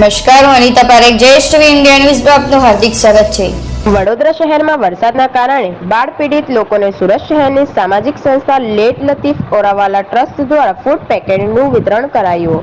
નમસ્કાર, હું Anita Parekh, Jayesh TV India ન્યૂઝમાં આપનું હાર્દિક સ્વાગત છે। વડોદરા શહેરમાં વરસાદના કારણે બાઢ પીડિત લોકોને સુરત શહેરની સામાજિક સંસ્થા લેટ લતીફ ઓરાવાલા ટ્રસ્ટ દ્વારા ફૂડ પેકેટનું વિતરણ કરાયું।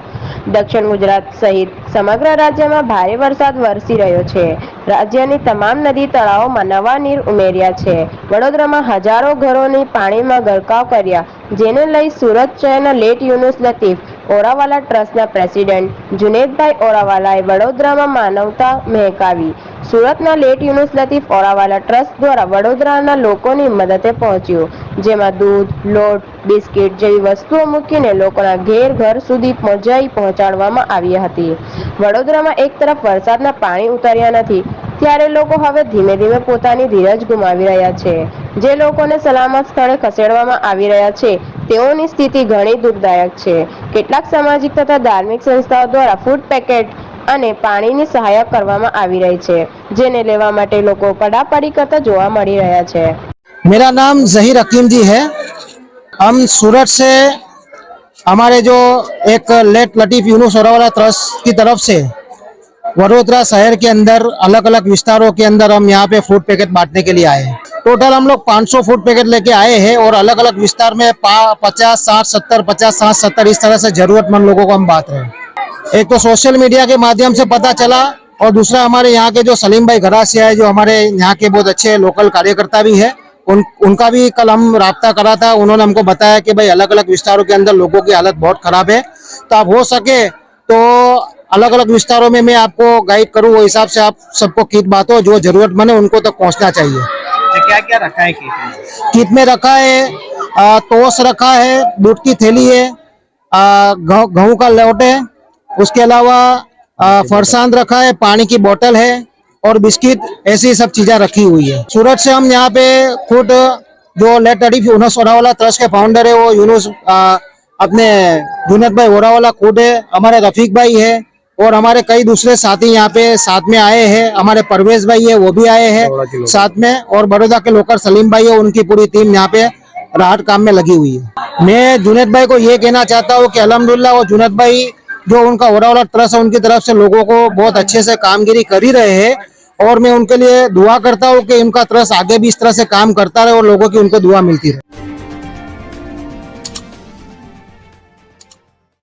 દક્ષિણ ગુજરાત સહિત સમગ્ર રાજ્યમાં ભારે વરસાદ વરસી રહ્યો છે। રાજ્યની તમામ નદી તળાવોમાં નવા નીર ઉમેર્યા છે। વડોદરામાં હજારો ઘરોની પાણીમાં ગરકાવ કર્યા, જેને લઈ સુરત શહેરના લેટ યુનુસ લતીફ ઓરાવાલા ટ્રસ્ટના પ્રેસિડેન્ટ જુનેદભાઈ ઓરાવાલાએ વડોદરામાં માનવતા મહેકાવી। સુરતના લેટ યુનુસ લતીફ ઓરાવાલા ટ્રસ્ટ દ્વારા વડોદરાના લોકોની મદદે પહોંચ્યું, જેમાં દૂધ, લોટ, બિસ્કિટ જેવી વસ્તુઓ મૂકીને લોકોના ઘર સુધી પહોંચાડવામાં આવી હતી। વડોદરામાં એક તરફ વરસાદના પાણી ઉતર્યા નથી, ત્યારે લોકો હવે ધીમે ધીમે પોતાની ધીરજ ગુમાવી રહ્યા છે। જે લોકોને સલામત સ્થળે ખસેડવામાં આવી રહ્યા છે, તેઓની સ્થિતિ ઘણી દુઃખદાયક છે। કેટલાક સામાજિક તથા ધાર્મિક સંસ્થાઓ દ્વારા ફૂડ પેકેટ અને પાણીની સહાય કરવામાં આવી રહી છે, જેને લેવા માટે લોકો પડાપડી करता જોવા મળી રહ્યા છે। मेरा नाम जहीर हकीम जी है। हम सूरत से हमारे जो एक लेट लतीफ यूनुस ओरावाला ट्रस्ट की तरफ से वडोदरा शहर के अंदर अलग अलग विस्तारों के अंदर हम यहाँ पे फूड पैकेट बांटने के लिए आए हैं। टोटल हम लोग 500 फूड पैकेट लेके आए हैं और अलग अलग विस्तार में 50, 60, 70, 50, 60, 70 इस तरह से जरूरतमंद लोगों को हम बांट रहे हैं। एक तो सोशल मीडिया के माध्यम से पता चला और दूसरा हमारे यहाँ के जो सलीम भाई घरासिया है, जो हमारे यहाँ के बहुत अच्छे लोकल कार्यकर्ता भी है, उनका भी कल हम राब्ता करा था। उन्होंने हमको बताया कि भाई अलग अलग विस्तारों के अंदर लोगों की हालत बहुत खराब है, तो आप हो सके तो अलग अलग विस्तारों में मैं आपको गाइड करूँ, वो हिसाब से आप सबको किट बांटो, जो जरूरतमंद है उनको तक पहुँचना चाहिए। तो क्या क्या रखा है किट में? किट में रखा है टोस रखा है, दूध की थैली है, गेहूं का लोट है, उसके अलावा फरसांद रखा है, पानी की बोतल है और बिस्किट, ऐसी सब चीजें रखी हुई है। सूरत से हम यहाँ पे खुद जो लेट लतीफ यूनुस ओरावाला ट्रस्ट के फाउंडर है, वो यूनुस अपने जुनेद भाई ओरावाला खुद है, हमारे रफीक भाई है और हमारे कई दूसरे साथी यहाँ पे साथ में आए हैं। हमारे परवेज भाई है, वो भी आए हैं साथ में, और बड़ौदा के लोकल सलीम भाई है, उनकी पूरी टीम यहाँ पे राहत काम में लगी हुई है। मैं जुनेद भाई को ये कहना चाहता हूँ कि अल्हम्दुलिल्लाह वो जुनेद भाई जो उनका ओरावाला ट्रस्ट है, उनकी तरफ से लोगों को बहुत अच्छे से कामगिरी कर ही रहे हैं, और मैं उनके लिए दुआ करता हूँ कि उनका ट्रस्ट आगे भी इस तरह से काम करता रहे और लोगों की उनको दुआ मिलती रहे।